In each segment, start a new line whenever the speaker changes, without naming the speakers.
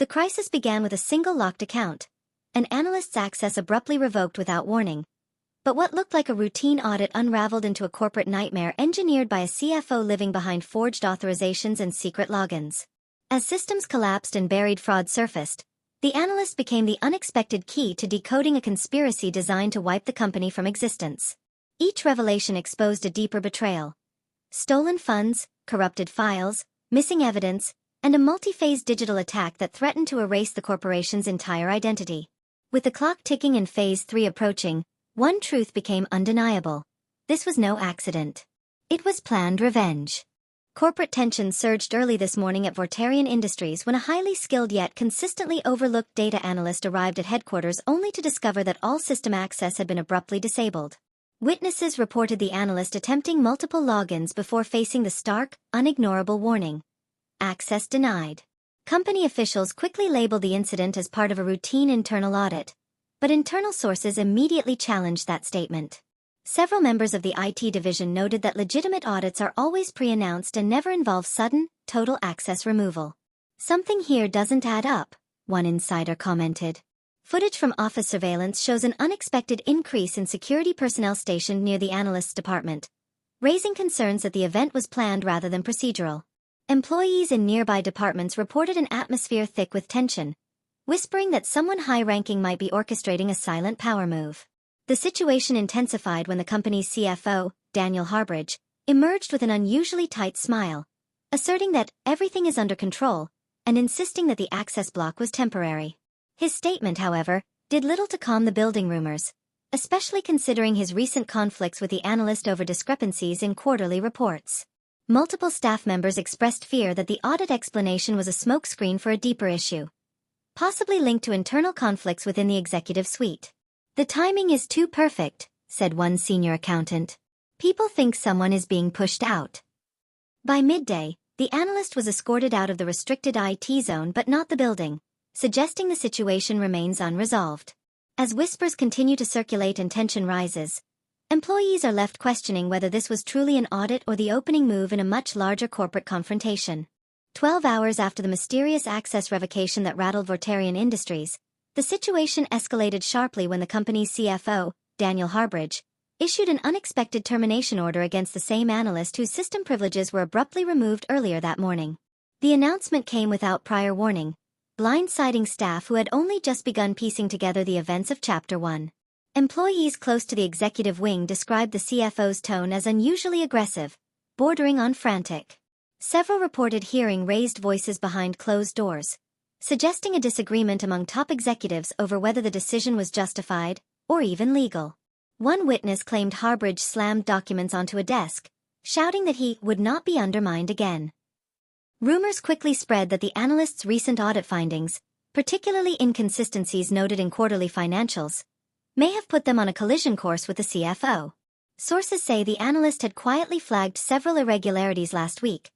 The crisis began with a single locked account. An analyst's access abruptly revoked without warning. But what looked like a routine audit unraveled into a corporate nightmare engineered by a CFO living behind forged authorizations and secret logins. As systems collapsed and buried fraud surfaced, the analyst became the unexpected key to decoding a conspiracy designed to wipe the company from existence. Each revelation exposed a deeper betrayal. Stolen funds, corrupted files, missing evidence, and a multi-phase digital attack that threatened to erase the corporation's entire identity. With the clock ticking and Phase 3 approaching, one truth became undeniable. This was no accident. It was planned revenge. Corporate tensions surged early this morning at Vortarian Industries when a highly skilled yet consistently overlooked data analyst arrived at headquarters only to discover that all system access had been abruptly disabled. Witnesses reported the analyst attempting multiple logins before facing the stark, unignorable warning: access denied. Company officials quickly labeled the incident as part of a routine internal audit, but internal sources immediately challenged that statement. Several members of the IT division noted that legitimate audits are always pre-announced and never involve sudden, total access removal. "Something here doesn't add up," one insider commented. Footage from office surveillance shows an unexpected increase in security personnel stationed near the analyst's department, raising concerns that the event was planned rather than procedural. Employees in nearby departments reported an atmosphere thick with tension, whispering that someone high-ranking might be orchestrating a silent power move. The situation intensified when the company's CFO, Daniel Harbridge, emerged with an unusually tight smile, asserting that everything is under control and insisting that the access block was temporary. His statement, however, did little to calm the building rumors, especially considering his recent conflicts with the analyst over discrepancies in quarterly reports. Multiple staff members expressed fear that the audit explanation was a smokescreen for a deeper issue, possibly linked to internal conflicts within the executive suite. "The timing is too perfect," said one senior accountant. "People think someone is being pushed out." By midday, the analyst was escorted out of the restricted IT zone but not the building, suggesting the situation remains unresolved. As whispers continue to circulate and tension rises, employees are left questioning whether this was truly an audit or the opening move in a much larger corporate confrontation. 12 hours after the mysterious access revocation that rattled Vortarian Industries, the situation escalated sharply when the company's CFO, Daniel Harbridge, issued an unexpected termination order against the same analyst whose system privileges were abruptly removed earlier that morning. The announcement came without prior warning, blindsiding staff who had only just begun piecing together the events of Chapter 1. Employees close to the executive wing described the CFO's tone as unusually aggressive, bordering on frantic. Several reported hearing raised voices behind closed doors, suggesting a disagreement among top executives over whether the decision was justified or even legal. One witness claimed Harbridge slammed documents onto a desk, shouting that he would not be undermined again. Rumors quickly spread that the analyst's recent audit findings, particularly inconsistencies noted in quarterly financials, may have put them on a collision course with the CFO. Sources say the analyst had quietly flagged several irregularities last week,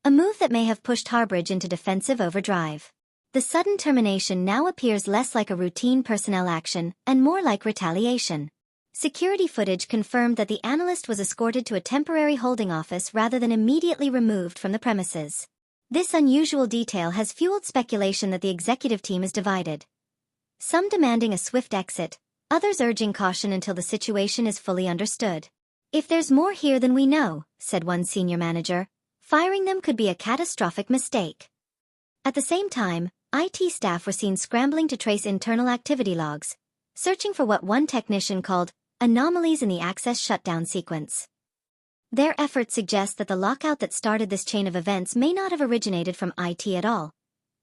a move that may have pushed Harbridge into defensive overdrive. The sudden termination now appears less like a routine personnel action and more like retaliation. Security footage confirmed that the analyst was escorted to a temporary holding office rather than immediately removed from the premises. This unusual detail has fueled speculation that the executive team is divided. Some demanding a swift exit, others urging caution until the situation is fully understood. "If there's more here than we know," said one senior manager, "firing them could be a catastrophic mistake." At the same time, IT staff were seen scrambling to trace internal activity logs, searching for what one technician called anomalies in the access shutdown sequence. Their efforts suggest that the lockout that started this chain of events may not have originated from IT at all,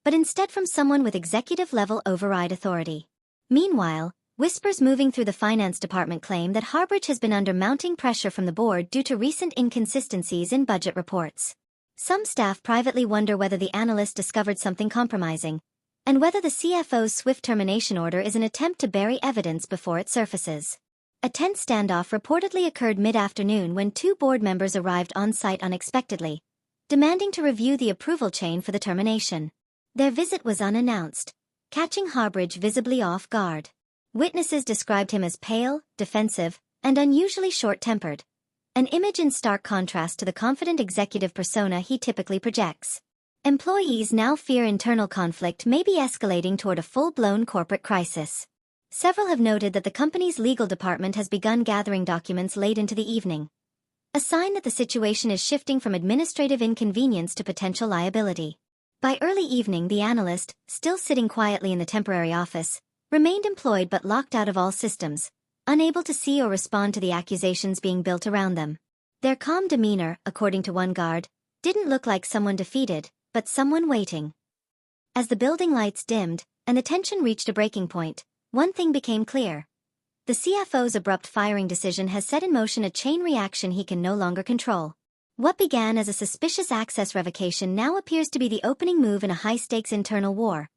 but instead from someone with executive-level override authority. Meanwhile, whispers moving through the finance department claim that Harbridge has been under mounting pressure from the board due to recent inconsistencies in budget reports. Some staff privately wonder whether the analyst discovered something compromising, and whether the CFO's swift termination order is an attempt to bury evidence before it surfaces. A tense standoff reportedly occurred mid-afternoon when two board members arrived on-site unexpectedly, demanding to review the approval chain for the termination. Their visit was unannounced, catching Harbridge visibly off guard. Witnesses described him as pale, defensive, and unusually short-tempered, an image in stark contrast to the confident executive persona he typically projects. Employees now fear internal conflict may be escalating toward a full-blown corporate crisis. Several have noted that the company's legal department has begun gathering documents late into the evening, a sign that the situation is shifting from administrative inconvenience to potential liability. By early evening, the analyst, still sitting quietly in the temporary office, remained employed but locked out of all systems, unable to see or respond to the accusations being built around them. Their calm demeanor, according to one guard, didn't look like someone defeated, but someone waiting. As the building lights dimmed, and the tension reached a breaking point, one thing became clear. The CFO's abrupt firing decision has set in motion a chain reaction he can no longer control. What began as a suspicious access revocation now appears to be the opening move in a high-stakes internal war,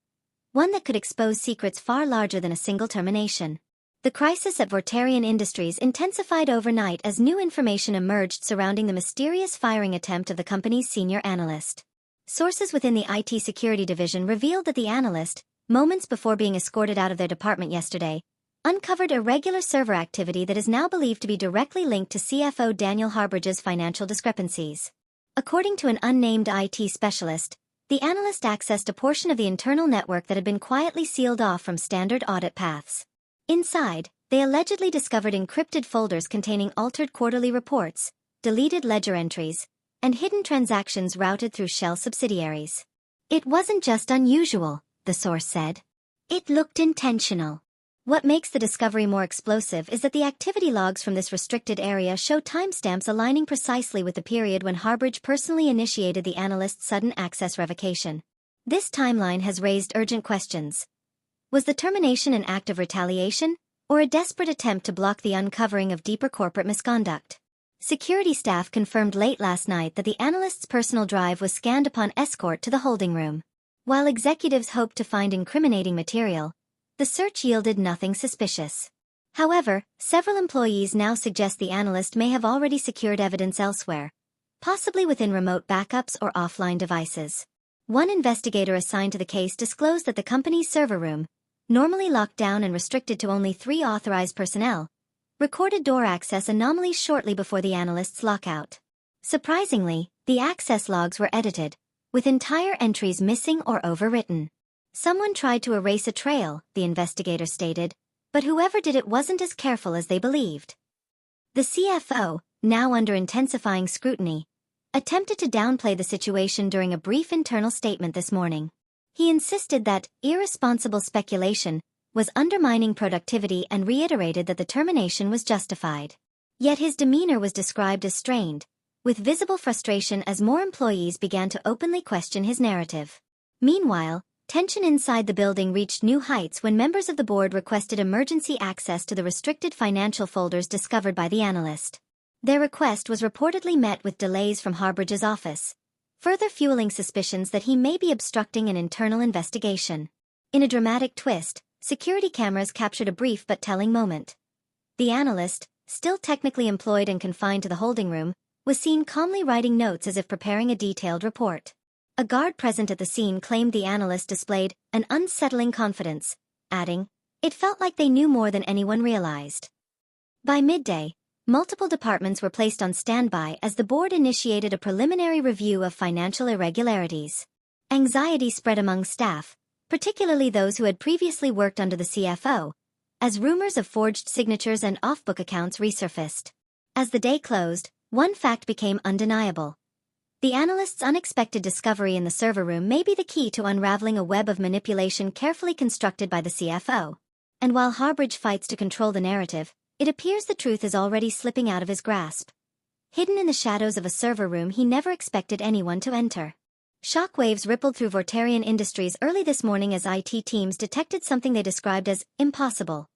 one that could expose secrets far larger than a single termination. The crisis at Vortarian Industries intensified overnight as new information emerged surrounding the mysterious firing attempt of the company's senior analyst. Sources within the IT security division revealed that the analyst, moments before being escorted out of their department yesterday, uncovered irregular server activity that is now believed to be directly linked to CFO Daniel Harbridge's financial discrepancies. According to an unnamed IT specialist, the analyst accessed a portion of the internal network that had been quietly sealed off from standard audit paths. Inside, they allegedly discovered encrypted folders containing altered quarterly reports, deleted ledger entries, and hidden transactions routed through shell subsidiaries. It wasn't just unusual, the source said. It looked intentional. What makes the discovery more explosive is that the activity logs from this restricted area show timestamps aligning precisely with the period when Harbridge personally initiated the analyst's sudden access revocation. This timeline has raised urgent questions. Was the termination an act of retaliation, or a desperate attempt to block the uncovering of deeper corporate misconduct? Security staff confirmed late last night that the analyst's personal drive was scanned upon escort to the holding room. While executives hoped to find incriminating material, the search yielded nothing suspicious. However, several employees now suggest the analyst may have already secured evidence elsewhere, possibly within remote backups or offline devices. One investigator assigned to the case disclosed that the company's server room, normally locked down and restricted to only 3 authorized personnel, recorded door access anomalies shortly before the analyst's lockout. Surprisingly, the access logs were edited, with entire entries missing or overwritten. Someone tried to erase a trail, the investigator stated, but whoever did it wasn't as careful as they believed. The CFO, now under intensifying scrutiny, attempted to downplay the situation during a brief internal statement this morning. He insisted that irresponsible speculation was undermining productivity and reiterated that the termination was justified. Yet his demeanor was described as strained, with visible frustration as more employees began to openly question his narrative. Meanwhile, tension inside the building reached new heights when members of the board requested emergency access to the restricted financial folders discovered by the analyst. Their request was reportedly met with delays from Harbridge's office, further fueling suspicions that he may be obstructing an internal investigation. In a dramatic twist, security cameras captured a brief but telling moment. The analyst, still technically employed and confined to the holding room, was seen calmly writing notes as if preparing a detailed report. A guard present at the scene claimed the analyst displayed an unsettling confidence, adding, "It felt like they knew more than anyone realized." By midday, multiple departments were placed on standby as the board initiated a preliminary review of financial irregularities. Anxiety spread among staff, particularly those who had previously worked under the CFO, as rumors of forged signatures and off-book accounts resurfaced. As the day closed, one fact became undeniable. The analyst's unexpected discovery in the server room may be the key to unraveling a web of manipulation carefully constructed by the CFO. And while Harbridge fights to control the narrative, it appears the truth is already slipping out of his grasp. Hidden in the shadows of a server room he never expected anyone to enter. Shockwaves rippled through Vortarian Industries early this morning as IT teams detected something they described as impossible.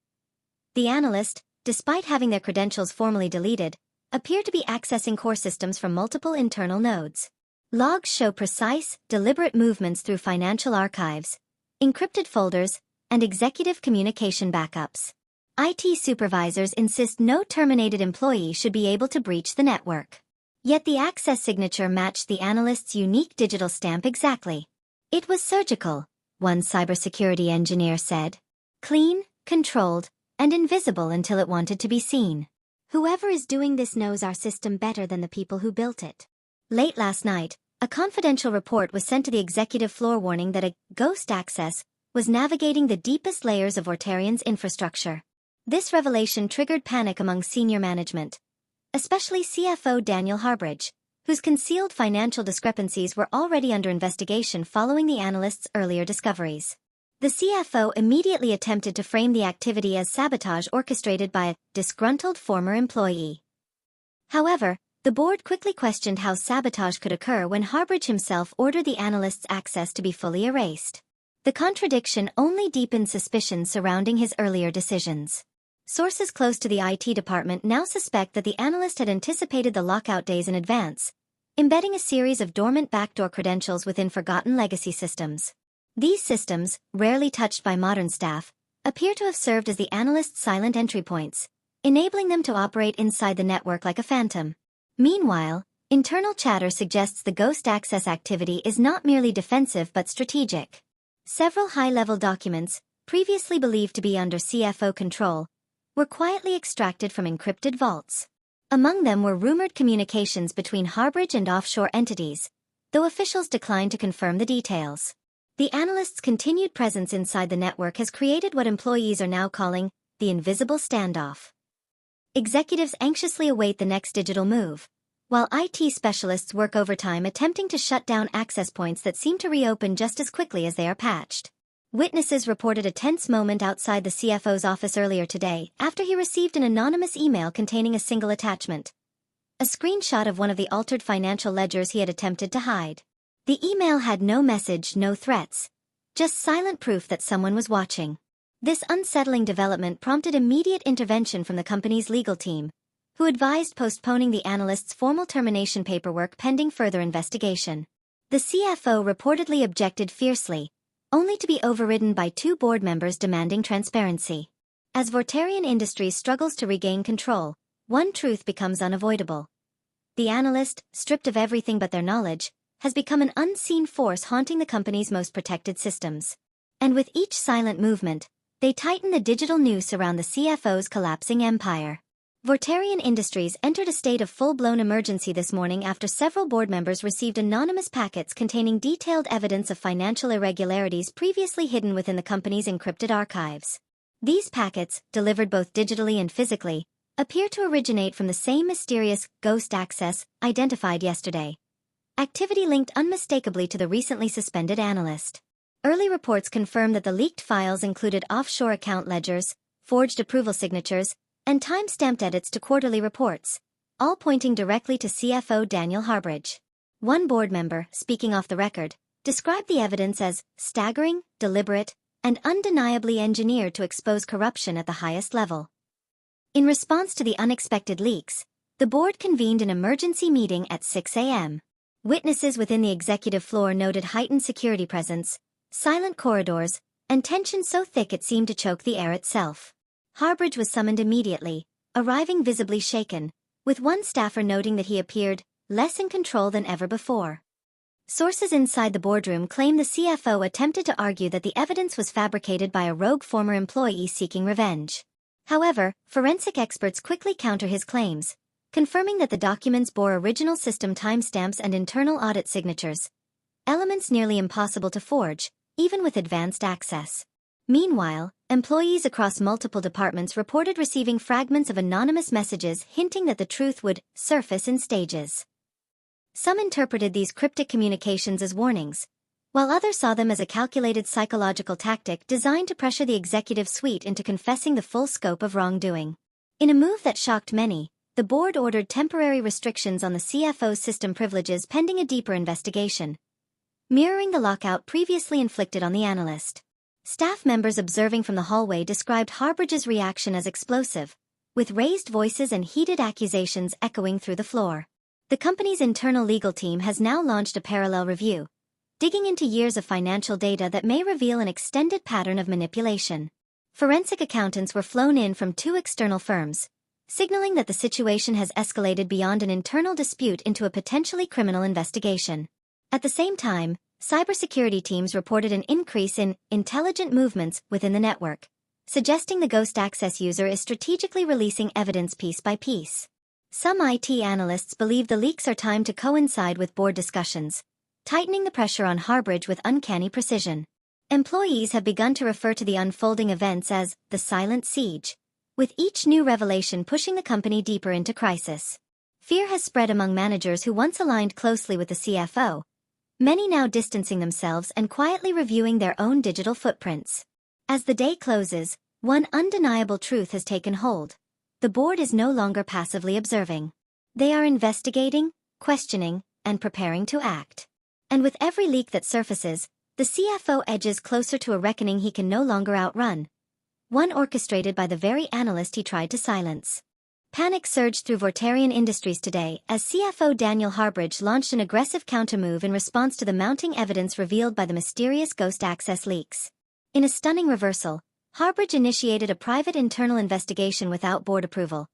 The analyst, despite having their credentials formally deleted, appear to be accessing core systems from multiple internal nodes. Logs show precise, deliberate movements through financial archives, encrypted folders, and executive communication backups. IT supervisors insist no terminated employee should be able to breach the network. Yet the access signature matched the analyst's unique digital stamp exactly. It was surgical, one cybersecurity engineer said. Clean, controlled, and invisible until it wanted to be seen. Whoever is doing this knows our system better than the people who built it. Late last night, A confidential report was sent to the executive floor warning that a ghost access was navigating the deepest layers of Vortarian's infrastructure. This revelation triggered panic among senior management, especially CFO Daniel Harbridge, whose concealed financial discrepancies were already under investigation following the analyst's earlier discoveries. The CFO immediately attempted to frame the activity as sabotage orchestrated by a disgruntled former employee. However, the board quickly questioned how sabotage could occur when Harbridge himself ordered the analyst's access to be fully erased. The contradiction only deepened suspicions surrounding his earlier decisions. Sources close to the IT department now suspect that the analyst had anticipated the lockout days in advance, embedding a series of dormant backdoor credentials within forgotten legacy systems. These systems, rarely touched by modern staff, appear to have served as the analyst's silent entry points, enabling them to operate inside the network like a phantom. Meanwhile, internal chatter suggests the ghost access activity is not merely defensive but strategic. Several high-level documents, previously believed to be under CFO control, were quietly extracted from encrypted vaults. Among them were rumored communications between Harbridge and offshore entities, though officials declined to confirm the details. The analyst's continued presence inside the network has created what employees are now calling the invisible standoff. Executives anxiously await the next digital move, while IT specialists work overtime attempting to shut down access points that seem to reopen just as quickly as they are patched. Witnesses reported a tense moment outside the CFO's office earlier today after he received an anonymous email containing a single attachment: a screenshot of one of the altered financial ledgers he had attempted to hide. The email had no message, no threats, just silent proof that someone was watching. This unsettling development prompted immediate intervention from the company's legal team, who advised postponing the analyst's formal termination paperwork pending further investigation. The CFO reportedly objected fiercely, only to be overridden by two board members demanding transparency. As Vortarian Industries struggles to regain control, one truth becomes unavoidable. The analyst, stripped of everything but their knowledge, has become an unseen force haunting the company's most protected systems. And with each silent movement, they tighten the digital noose around the CFO's collapsing empire. Vortarian Industries entered a state of full-blown emergency this morning after several board members received anonymous packets containing detailed evidence of financial irregularities previously hidden within the company's encrypted archives. These packets, delivered both digitally and physically, appear to originate from the same mysterious ghost access identified yesterday. Activity linked unmistakably to the recently suspended analyst. Early reports confirm that the leaked files included offshore account ledgers, forged approval signatures, and time-stamped edits to quarterly reports, all pointing directly to CFO Daniel Harbridge. One board member, speaking off the record, described the evidence as staggering, deliberate, and undeniably engineered to expose corruption at the highest level. In response to the unexpected leaks, the board convened an emergency meeting at 6 a.m. Witnesses within the executive floor noted heightened security presence, silent corridors, and tension so thick it seemed to choke the air itself. Harbridge was summoned immediately, arriving visibly shaken, with one staffer noting that he appeared less in control than ever before. Sources inside the boardroom claim the CFO attempted to argue that the evidence was fabricated by a rogue former employee seeking revenge. However, forensic experts quickly counter his claims, confirming that the documents bore original system timestamps and internal audit signatures, elements nearly impossible to forge, even with advanced access. Meanwhile, employees across multiple departments reported receiving fragments of anonymous messages hinting that the truth would surface in stages. Some interpreted these cryptic communications as warnings, while others saw them as a calculated psychological tactic designed to pressure the executive suite into confessing the full scope of wrongdoing. In a move that shocked many, the board ordered temporary restrictions on the CFO's system privileges pending a deeper investigation, mirroring the lockout previously inflicted on the analyst. Staff members observing from the hallway described Harbridge's reaction as explosive, with raised voices and heated accusations echoing through the floor. The company's internal legal team has now launched a parallel review, digging into years of financial data that may reveal an extended pattern of manipulation. Forensic accountants were flown in from two external firms, signaling that the situation has escalated beyond an internal dispute into a potentially criminal investigation. At the same time, cybersecurity teams reported an increase in intelligent movements within the network, suggesting the ghost access user is strategically releasing evidence piece by piece. Some IT analysts believe the leaks are timed to coincide with board discussions, tightening the pressure on Harbridge with uncanny precision. Employees have begun to refer to the unfolding events as the silent siege, with each new revelation pushing the company deeper into crisis. Fear has spread among managers who once aligned closely with the CFO, many now distancing themselves and quietly reviewing their own digital footprints. As the day closes, one undeniable truth has taken hold. The board is no longer passively observing. They are investigating, questioning, and preparing to act. And with every leak that surfaces, the CFO edges closer to a reckoning he can no longer outrun, one orchestrated by the very analyst he tried to silence. Panic surged through Vortarian Industries today as CFO Daniel Harbridge launched an aggressive countermove in response to the mounting evidence revealed by the mysterious ghost access leaks. In a stunning reversal, Harbridge initiated a private internal investigation without board approval,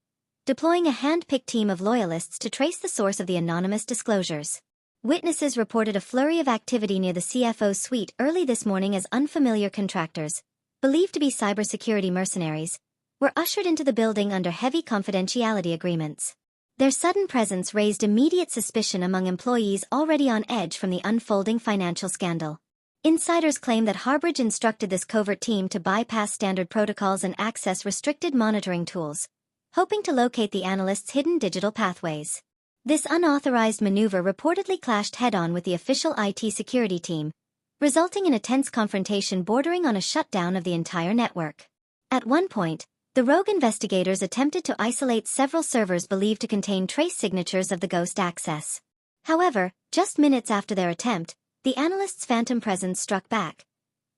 deploying a hand-picked team of loyalists to trace the source of the anonymous disclosures. Witnesses reported a flurry of activity near the CFO's suite early this morning as unfamiliar contractors, believed to be cybersecurity mercenaries, were ushered into the building under heavy confidentiality agreements. Their sudden presence raised immediate suspicion among employees already on edge from the unfolding financial scandal. Insiders claim that Harbridge instructed this covert team to bypass standard protocols and access restricted monitoring tools, hoping to locate the analyst's hidden digital pathways. This unauthorized maneuver reportedly clashed head-on with the official IT security team, resulting in a tense confrontation bordering on a shutdown of the entire network. At one point, the rogue investigators attempted to isolate several servers believed to contain trace signatures of the ghost access. However, just minutes after their attempt, the analyst's phantom presence struck back,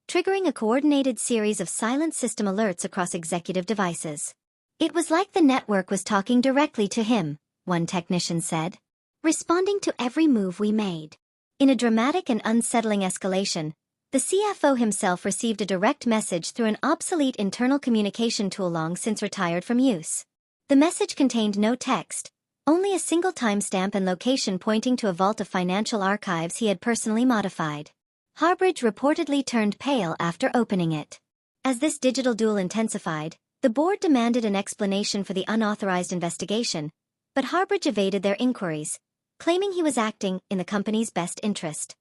triggering a coordinated series of silent system alerts across executive devices. It was like the network was talking directly to him, one technician said, responding to every move we made. In a dramatic and unsettling escalation, the CFO himself received a direct message through an obsolete internal communication tool long since retired from use. The message contained no text, only a single timestamp and location pointing to a vault of financial archives he had personally modified. Harbridge reportedly turned pale after opening it. As this digital duel intensified, the board demanded an explanation for the unauthorized investigation, but Harbridge evaded their inquiries, claiming he was acting in the company's best interest.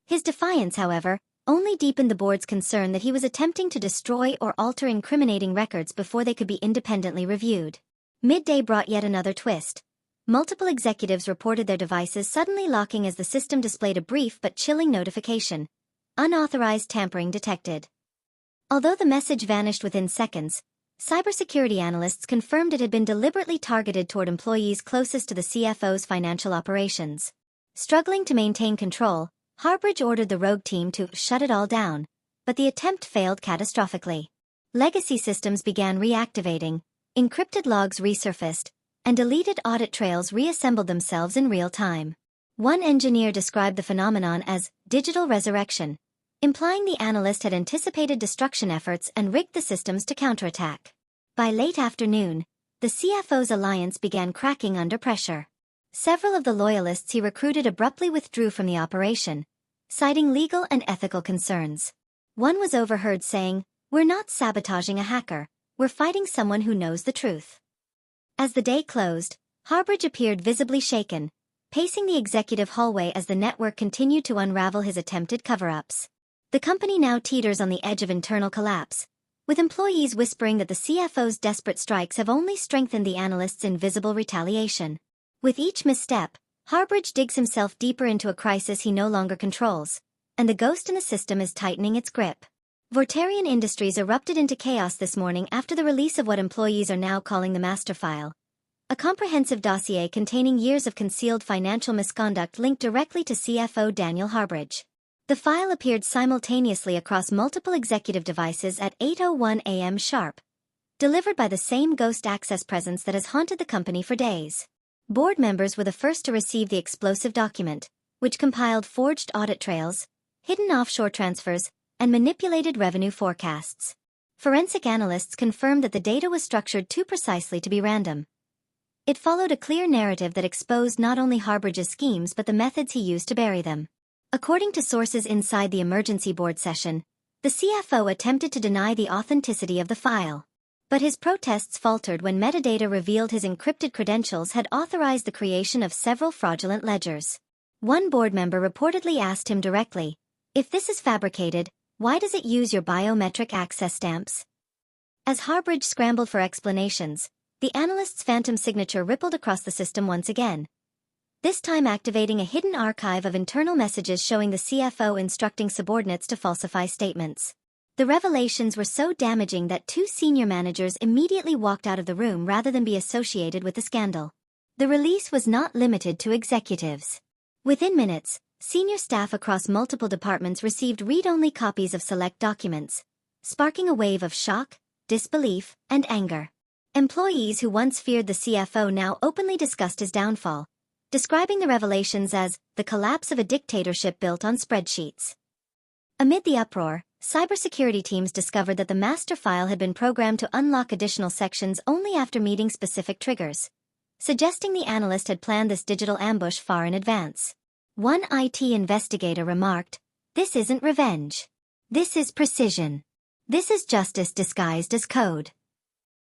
His defiance, however, only deepened the board's concern that he was attempting to destroy or alter incriminating records before they could be independently reviewed. Midday brought yet another twist. Multiple executives reported their devices suddenly locking as the system displayed a brief but chilling notification: unauthorized tampering detected. Although the message vanished within seconds, cybersecurity analysts confirmed it had been deliberately targeted toward employees closest to the CFO's financial operations. Struggling to maintain control, Harbridge ordered the rogue team to shut it all down, but the attempt failed catastrophically. Legacy systems began reactivating, encrypted logs resurfaced, and deleted audit trails reassembled themselves in real time. One engineer described the phenomenon as digital resurrection, implying the analyst had anticipated destruction efforts and rigged the systems to counterattack. By late afternoon, the CFO's alliance began cracking under pressure. Several of the loyalists he recruited abruptly withdrew from the operation, citing legal and ethical concerns. One was overheard saying, "We're not sabotaging a hacker, we're fighting someone who knows the truth." As the day closed, Harbridge appeared visibly shaken, pacing the executive hallway as the network continued to unravel his attempted cover-ups. The company now teeters on the edge of internal collapse, with employees whispering that the CFO's desperate strikes have only strengthened the analyst's invisible retaliation. With each misstep, Harbridge digs himself deeper into a crisis he no longer controls, and the ghost in the system is tightening its grip. Vortarian Industries erupted into chaos this morning after the release of what employees are now calling the master file, a comprehensive dossier containing years of concealed financial misconduct linked directly to CFO Daniel Harbridge. The file appeared simultaneously across multiple executive devices at 8:01 a.m. sharp, delivered by the same ghost access presence that has haunted the company for days. Board members were the first to receive the explosive document, which compiled forged audit trails, hidden offshore transfers, and manipulated revenue forecasts. Forensic analysts confirmed that the data was structured too precisely to be random. It followed a clear narrative that exposed not only Harbridge's schemes but the methods he used to bury them. According to sources inside the emergency board session, the CFO attempted to deny the authenticity of the file. But his protests faltered when metadata revealed his encrypted credentials had authorized the creation of several fraudulent ledgers. One board member reportedly asked him directly, "If this is fabricated, why does it use your biometric access stamps?" As Harbridge scrambled for explanations, the analyst's phantom signature rippled across the system once again, this time activating a hidden archive of internal messages showing the CFO instructing subordinates to falsify statements. The revelations were so damaging that two senior managers immediately walked out of the room rather than be associated with the scandal. The release was not limited to executives. Within minutes, senior staff across multiple departments received read-only copies of select documents, sparking a wave of shock, disbelief, and anger. Employees who once feared the CFO now openly discussed his downfall, describing the revelations as the collapse of a dictatorship built on spreadsheets. Amid the uproar, cybersecurity teams discovered that the master file had been programmed to unlock additional sections only after meeting specific triggers, suggesting the analyst had planned this digital ambush far in advance. One IT investigator remarked, "This isn't revenge. This is precision. This is justice disguised as code."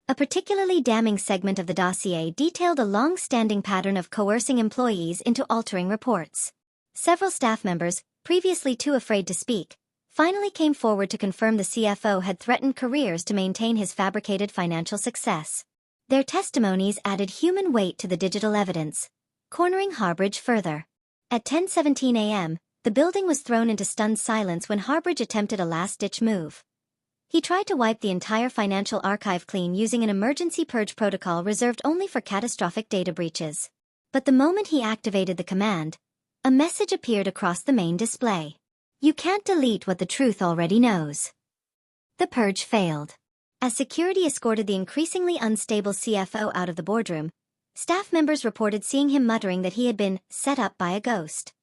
A particularly damning segment of the dossier detailed a long-standing pattern of coercing employees into altering reports. Several staff members, previously too afraid to speak, finally came forward to confirm the CFO had threatened careers to maintain his fabricated financial success. Their testimonies added human weight to the digital evidence, cornering Harbridge further. At 10:17 a.m., the building was thrown into stunned silence when Harbridge attempted a last-ditch move. He tried to wipe the entire financial archive clean using an emergency purge protocol reserved only for catastrophic data breaches. But the moment he activated the command, a message appeared across the main display. "You can't delete what the truth already knows." The purge failed. As security escorted the increasingly unstable CFO out of the boardroom, staff members reported seeing him muttering that he had been set up by a ghost.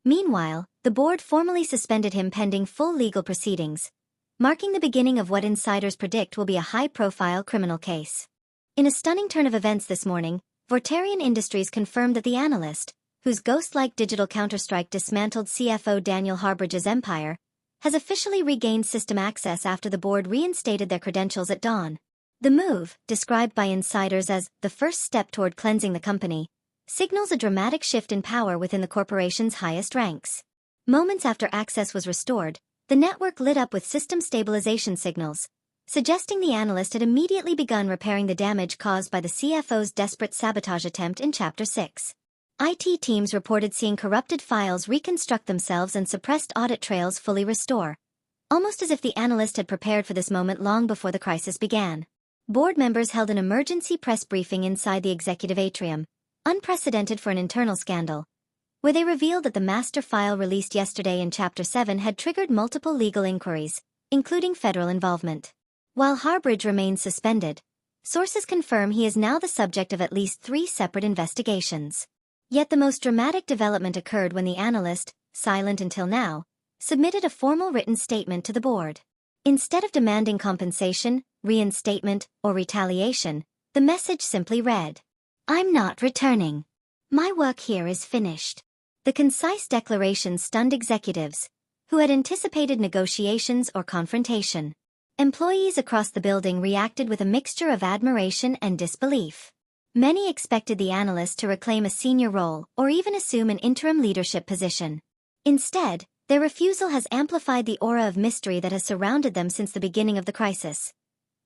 Meanwhile, the board formally suspended him pending full legal proceedings, marking the beginning of what insiders predict will be a high-profile criminal case. In a stunning turn of events this morning, Vortarian Industries confirmed that the Analyst, whose ghost-like digital counterstrike dismantled CFO Daniel Harbridge's empire, has officially regained system access after the board reinstated their credentials at dawn. The move, described by insiders as the first step toward cleansing the company, signals a dramatic shift in power within the corporation's highest ranks. Moments after access was restored, the network lit up with system stabilization signals, suggesting the Analyst had immediately begun repairing the damage caused by the CFO's desperate sabotage attempt in Chapter 6. IT teams reported seeing corrupted files reconstruct themselves and suppressed audit trails fully restore, almost as if the Analyst had prepared for this moment long before the crisis began. Board members held an emergency press briefing inside the executive atrium, unprecedented for an internal scandal, where they revealed that the master file released yesterday in Chapter 7 had triggered multiple legal inquiries, including federal involvement. While Harbridge remains suspended, sources confirm he is now the subject of at least 3 separate investigations. Yet the most dramatic development occurred when the Analyst, silent until now, submitted a formal written statement to the board. Instead of demanding compensation, reinstatement, or retaliation, the message simply read, "I'm not returning. My work here is finished." The concise declaration stunned executives, who had anticipated negotiations or confrontation. Employees across the building reacted with a mixture of admiration and disbelief. Many expected the Analyst to reclaim a senior role or even assume an interim leadership position. Instead, their refusal has amplified the aura of mystery that has surrounded them since the beginning of the crisis.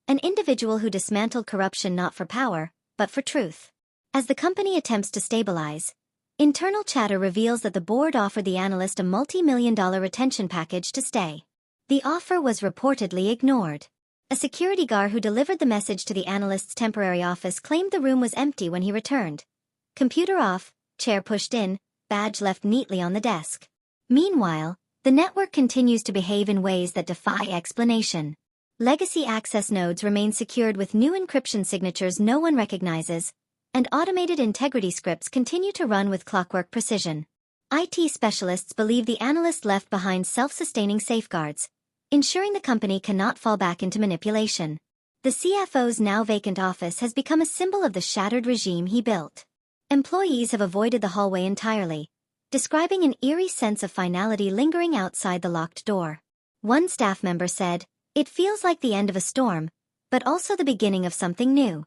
An individual who dismantled corruption not for power, but for truth. As the company attempts to stabilize, internal chatter reveals that the board offered the Analyst a multi-million-dollar retention package to stay. The offer was reportedly ignored. A security guard who delivered the message to the Analyst's temporary office claimed the room was empty when he returned. Computer off, chair pushed in, badge left neatly on the desk. Meanwhile, the network continues to behave in ways that defy explanation. Legacy access nodes remain secured with new encryption signatures no one recognizes, and automated integrity scripts continue to run with clockwork precision. IT specialists believe the Analyst left behind self-sustaining safeguards, ensuring the company cannot fall back into manipulation. The CFO's now vacant office has become a symbol of the shattered regime he built. Employees have avoided the hallway entirely, describing an eerie sense of finality lingering outside the locked door. One staff member said, "It feels like the end of a storm, but also the beginning of something new."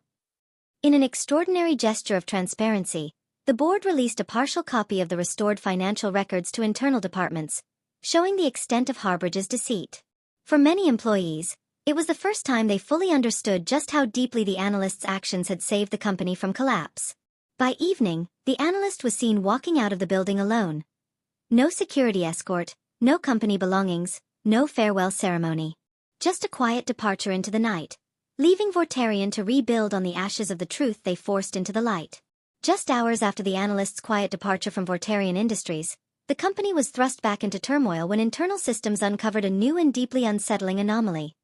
In an extraordinary gesture of transparency, The board released a partial copy of the restored financial records to internal departments, showing the extent of Harbridge's deceit. For many employees, it was the first time they fully understood just how deeply the analyst's actions had saved the company from collapse. By evening, the analyst was seen walking out of the building alone. No security escort, no company belongings, no farewell ceremony. Just a quiet departure into the night, leaving Vortarian to rebuild on the ashes of the truth they forced into the light. Just hours after the analyst's quiet departure from Vortarian Industries, the company was thrust back into turmoil when internal systems uncovered a new and deeply unsettling anomaly.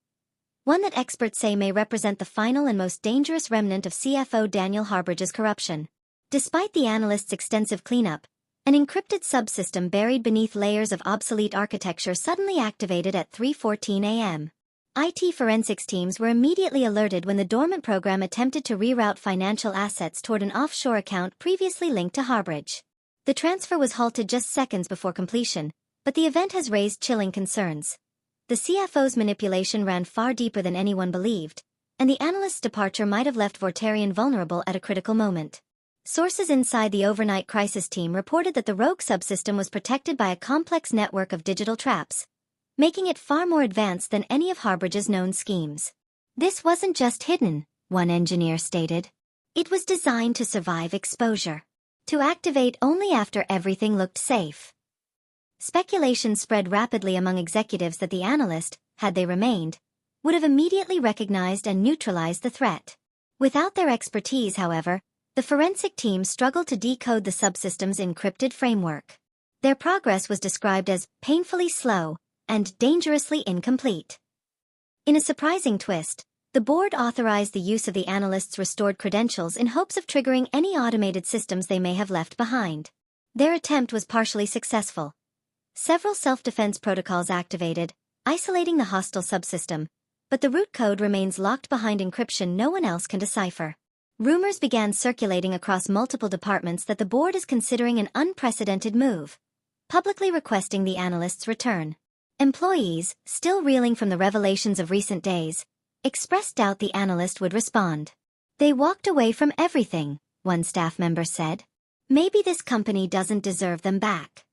One that experts say may represent the final and most dangerous remnant of CFO Daniel Harbridge's corruption. Despite the analyst's extensive cleanup, an encrypted subsystem buried beneath layers of obsolete architecture suddenly activated at 3:14 a.m. IT forensics teams were immediately alerted when the dormant program attempted to reroute financial assets toward an offshore account previously linked to Harbridge. The transfer was halted just seconds before completion, but the event has raised chilling concerns. The CFO's manipulation ran far deeper than anyone believed, and the analyst's departure might have left Vortarian vulnerable at a critical moment. Sources inside the overnight crisis team reported that the rogue subsystem was protected by a complex network of digital traps, making it far more advanced than any of Harbridge's known schemes. This wasn't just hidden, one engineer stated. It was designed to survive exposure. To activate only after everything looked safe. Speculation spread rapidly among executives that the analyst, had they remained, would have immediately recognized and neutralized the threat. Without their expertise, however, the forensic team struggled to decode the subsystem's encrypted framework. Their progress was described as painfully slow and dangerously incomplete. In a surprising twist, the board authorized the use of the analyst's restored credentials in hopes of triggering any automated systems they may have left behind. Their attempt was partially successful. Several self-defense protocols activated, isolating the hostile subsystem, but the root code remains locked behind encryption no one else can decipher. Rumors began circulating across multiple departments that the board is considering an unprecedented move, publicly requesting the analyst's return. Employees, still reeling from the revelations of recent days, expressed doubt the analyst would respond. They walked away from everything, one staff member said. Maybe this company doesn't deserve them back.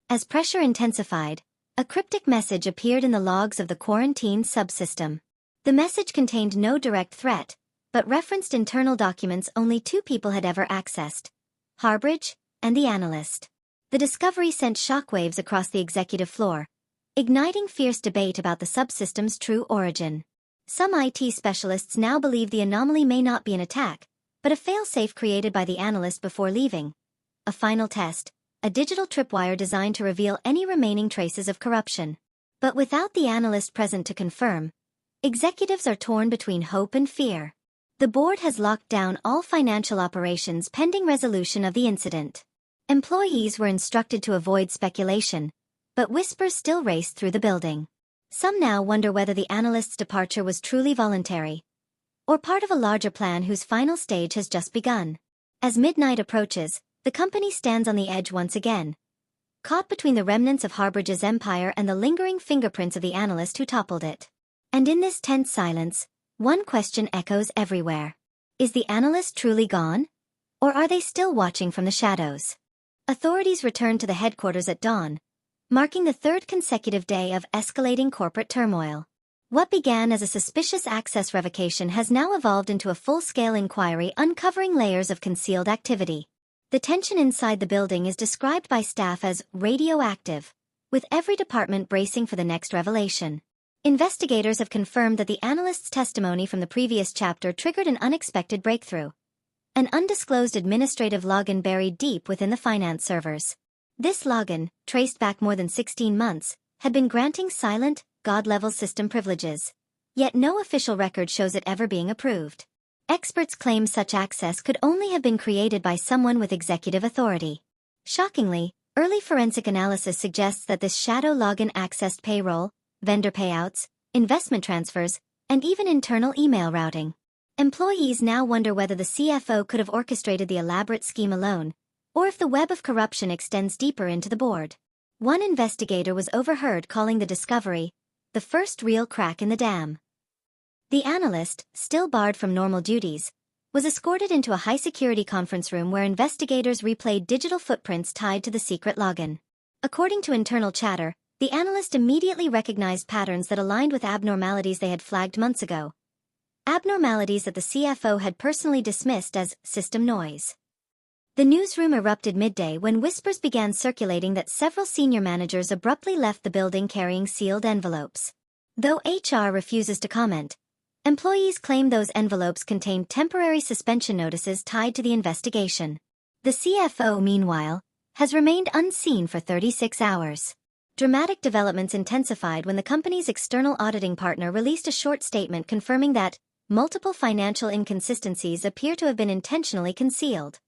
As pressure intensified, a cryptic message appeared in the logs of the quarantine subsystem. The message contained no direct threat, but referenced internal documents only two people had ever accessed: Harbridge and the analyst. The discovery sent shockwaves across the executive floor, igniting fierce debate about the subsystem's true origin. Some IT specialists now believe the anomaly may not be an attack, but a failsafe created by the analyst before leaving. A final test, a digital tripwire designed to reveal any remaining traces of corruption. But without the analyst present to confirm, executives are torn between hope and fear. The board has locked down all financial operations pending resolution of the incident. Employees were instructed to avoid speculation, but whispers still raced through the building. Some now wonder whether the analyst's departure was truly voluntary, or part of a larger plan whose final stage has just begun. As midnight approaches, the company stands on the edge once again, caught between the remnants of Harbridge's empire and the lingering fingerprints of the analyst who toppled it. And in this tense silence, one question echoes everywhere. Is the analyst truly gone? Or are they still watching from the shadows? Authorities returned to the headquarters at dawn, marking the third consecutive day of escalating corporate turmoil. What began as a suspicious access revocation has now evolved into a full-scale inquiry uncovering layers of concealed activity. The tension inside the building is described by staff as radioactive, with every department bracing for the next revelation. Investigators have confirmed that the analyst's testimony from the previous chapter triggered an unexpected breakthrough: an undisclosed administrative login buried deep within the finance servers. This login, traced back more than 16 months, had been granting silent, God-level system privileges. Yet no official record shows it ever being approved. Experts claim such access could only have been created by someone with executive authority. Shockingly, early forensic analysis suggests that this shadow login accessed payroll, vendor payouts, investment transfers, and even internal email routing. Employees now wonder whether the CFO could have orchestrated the elaborate scheme alone, or if the web of corruption extends deeper into the board. One investigator was overheard calling the discovery the first real crack in the dam. The analyst, still barred from normal duties, was escorted into a high-security conference room where investigators replayed digital footprints tied to the secret login. According to internal chatter, the analyst immediately recognized patterns that aligned with abnormalities they had flagged months ago. Abnormalities that the CFO had personally dismissed as system noise. The newsroom erupted midday when whispers began circulating that several senior managers abruptly left the building carrying sealed envelopes. Though HR refuses to comment, employees claim those envelopes contained temporary suspension notices tied to the investigation. The CFO, meanwhile, has remained unseen for 36 hours. Dramatic developments intensified when the company's external auditing partner released a short statement confirming that multiple financial inconsistencies appear to have been intentionally concealed.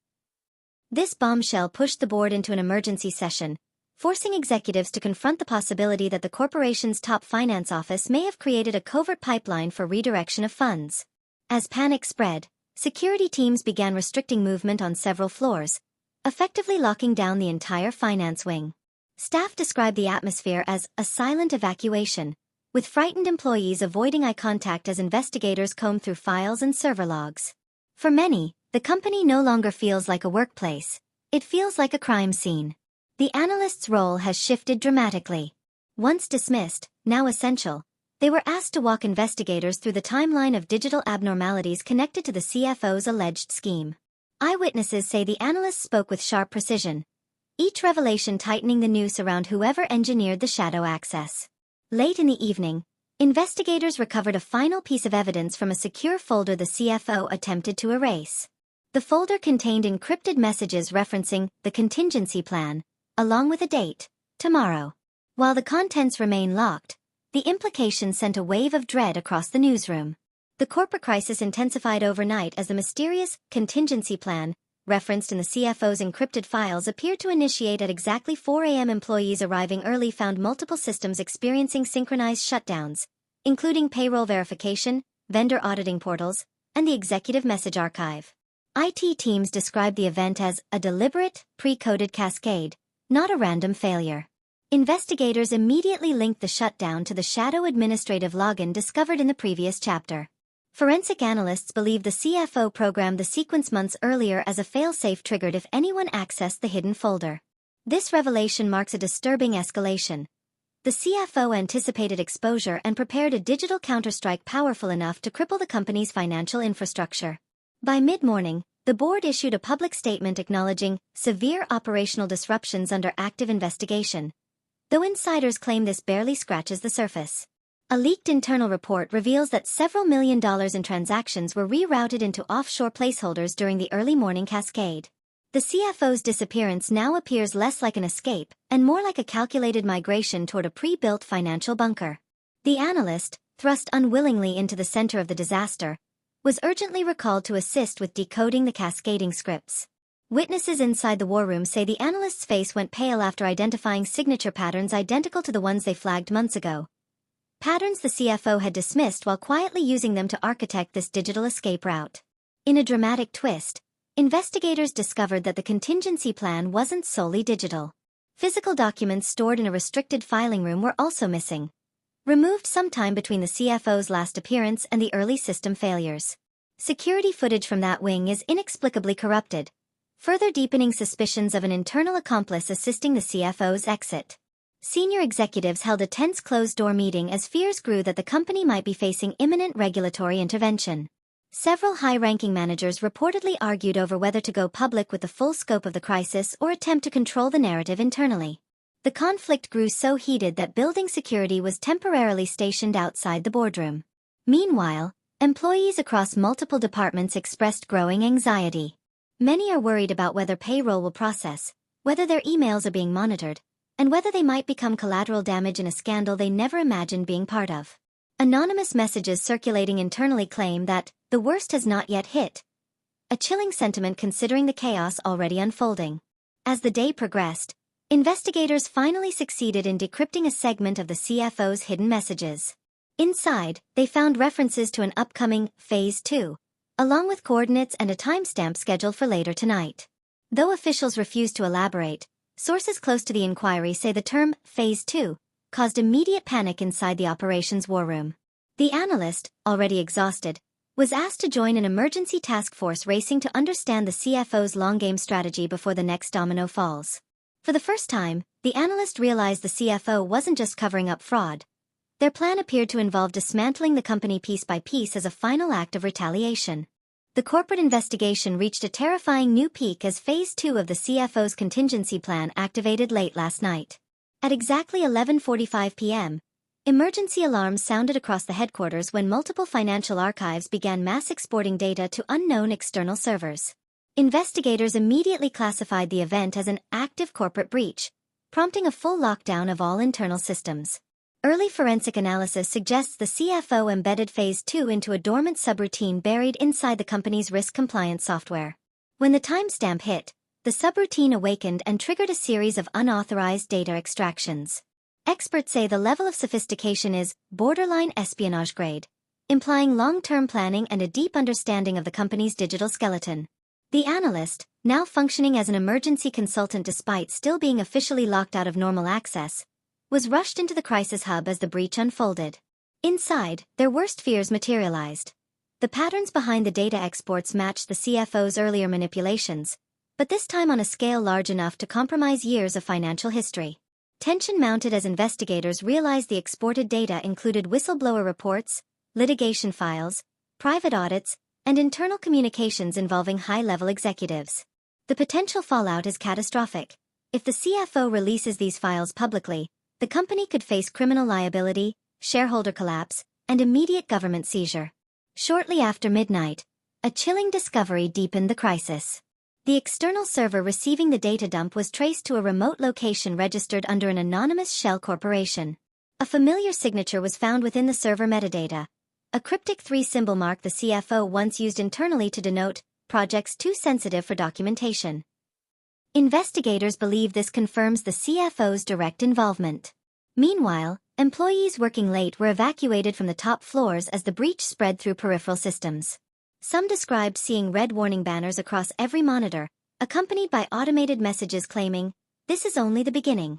This bombshell pushed the board into an emergency session, forcing executives to confront the possibility that the corporation's top finance office may have created a covert pipeline for redirection of funds. As panic spread, security teams began restricting movement on several floors, effectively locking down the entire finance wing. Staff described the atmosphere as a silent evacuation, with frightened employees avoiding eye contact as investigators combed through files and server logs. For many, the company no longer feels like a workplace. It feels like a crime scene. The analyst's role has shifted dramatically. Once dismissed, now essential, they were asked to walk investigators through the timeline of digital abnormalities connected to the CFO's alleged scheme. Eyewitnesses say the analyst spoke with sharp precision, each revelation tightening the noose around whoever engineered the shadow access. Late in the evening, investigators recovered a final piece of evidence from a secure folder the CFO attempted to erase. The folder contained encrypted messages referencing the contingency plan, along with a date, tomorrow. While the contents remain locked, the implication sent a wave of dread across the newsroom. The corporate crisis intensified overnight as the mysterious contingency plan, referenced in the CFO's encrypted files, appeared to initiate at exactly 4 a.m. Employees arriving early found multiple systems experiencing synchronized shutdowns, including payroll verification, vendor auditing portals, and the executive message archive. IT teams described the event as a deliberate, pre-coded cascade, not a random failure. Investigators immediately linked the shutdown to the shadow administrative login discovered in the previous chapter. Forensic analysts believe the CFO programmed the sequence months earlier as a failsafe triggered if anyone accessed the hidden folder. This revelation marks a disturbing escalation. The CFO anticipated exposure and prepared a digital counterstrike powerful enough to cripple the company's financial infrastructure. By mid-morning, the board issued a public statement acknowledging severe operational disruptions under active investigation, though insiders claim this barely scratches the surface. A leaked internal report reveals that several $1 million in transactions were rerouted into offshore placeholders during the early morning cascade. The CFO's disappearance now appears less like an escape and more like a calculated migration toward a pre-built financial bunker. The analyst, thrust unwillingly into the center of the disaster, was urgently recalled to assist with decoding the cascading scripts. Witnesses inside the war room say the analyst's face went pale after identifying signature patterns identical to the ones they flagged months ago. Patterns the CFO had dismissed while quietly using them to architect this digital escape route. In a dramatic twist, investigators discovered that the contingency plan wasn't solely digital. Physical documents stored in a restricted filing room were also missing, removed sometime between the CFO's last appearance and the early system failures. Security footage from that wing is inexplicably corrupted, further deepening suspicions of an internal accomplice assisting the CFO's exit. Senior executives held a tense closed-door meeting as fears grew that the company might be facing imminent regulatory intervention. Several high-ranking managers reportedly argued over whether to go public with the full scope of the crisis or attempt to control the narrative internally. The conflict grew so heated that building security was temporarily stationed outside the boardroom. Meanwhile, employees across multiple departments expressed growing anxiety. Many are worried about whether payroll will process, whether their emails are being monitored, and whether they might become collateral damage in a scandal they never imagined being part of. Anonymous messages circulating internally claim that the worst has not yet hit, a chilling sentiment considering the chaos already unfolding. As the day progressed, investigators finally succeeded in decrypting a segment of the CFO's hidden messages. Inside, they found references to an upcoming Phase 2, along with coordinates and a timestamp scheduled for later tonight. Though officials refused to elaborate, sources close to the inquiry say the term Phase 2 caused immediate panic inside the operations war room. The analyst, already exhausted, was asked to join an emergency task force racing to understand the CFO's long-game strategy before the next domino falls. For the first time, the analyst realized the CFO wasn't just covering up fraud. Their plan appeared to involve dismantling the company piece by piece as a final act of retaliation. The corporate investigation reached a terrifying new peak as Phase 2 of the CFO's contingency plan activated late last night. At exactly 11:45 p.m., emergency alarms sounded across the headquarters when multiple financial archives began mass exporting data to unknown external servers. Investigators immediately classified the event as an active corporate breach, prompting a full lockdown of all internal systems. Early forensic analysis suggests the CFO embedded Phase 2 into a dormant subroutine buried inside the company's risk compliance software. When the timestamp hit, the subroutine awakened and triggered a series of unauthorized data extractions. Experts say the level of sophistication is borderline espionage grade, implying long-term planning and a deep understanding of the company's digital skeleton. The analyst, now functioning as an emergency consultant despite still being officially locked out of normal access, was rushed into the crisis hub as the breach unfolded. Inside, their worst fears materialized. The patterns behind the data exports matched the CFO's earlier manipulations, but this time on a scale large enough to compromise years of financial history. Tension mounted as investigators realized the exported data included whistleblower reports, litigation files, private audits, and internal communications involving high-level executives. The potential fallout is catastrophic. If the CFO releases these files publicly, the company could face criminal liability, shareholder collapse, and immediate government seizure. Shortly after midnight, a chilling discovery deepened the crisis. The external server receiving the data dump was traced to a remote location registered under an anonymous shell corporation. A familiar signature was found within the server metadata, a cryptic 3-symbol mark the CFO once used internally to denote projects too sensitive for documentation. Investigators believe this confirms the CFO's direct involvement. Meanwhile, employees working late were evacuated from the top floors as the breach spread through peripheral systems. Some described seeing red warning banners across every monitor, accompanied by automated messages claiming, "This is only the beginning."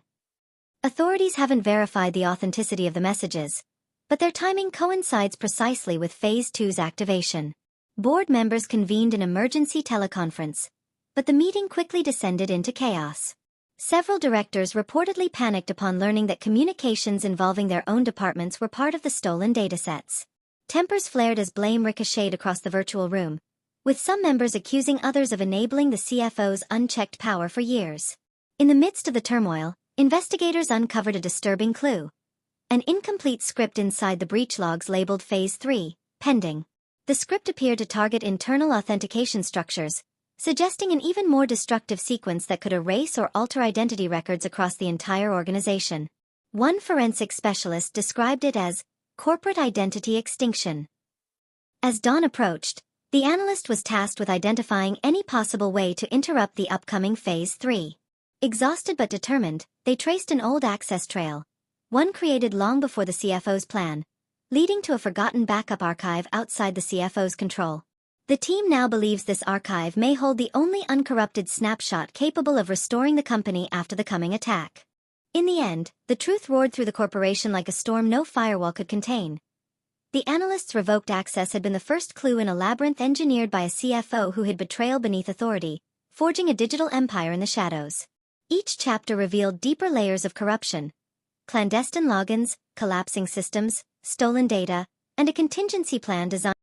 Authorities haven't verified the authenticity of the messages, but their timing coincides precisely with Phase 2's activation. Board members convened an emergency teleconference, but the meeting quickly descended into chaos. Several directors reportedly panicked upon learning that communications involving their own departments were part of the stolen datasets. Tempers flared as blame ricocheted across the virtual room, with some members accusing others of enabling the CFO's unchecked power for years. In the midst of the turmoil, investigators uncovered a disturbing clue. An incomplete script inside the breach logs labeled Phase 3, pending. The script appeared to target internal authentication structures, suggesting an even more destructive sequence that could erase or alter identity records across the entire organization. One forensic specialist described it as corporate identity extinction. As dawn approached, the analyst was tasked with identifying any possible way to interrupt the upcoming Phase 3. Exhausted but determined, they traced an old access trail, one created long before the CFO's plan, leading to a forgotten backup archive outside the CFO's control. The team now believes this archive may hold the only uncorrupted snapshot capable of restoring the company after the coming attack. In the end, the truth roared through the corporation like a storm no firewall could contain. The analyst's revoked access had been the first clue in a labyrinth engineered by a CFO who hid betrayal beneath authority, forging a digital empire in the shadows. Each chapter revealed deeper layers of corruption: clandestine logins, collapsing systems, stolen data, and a contingency plan designed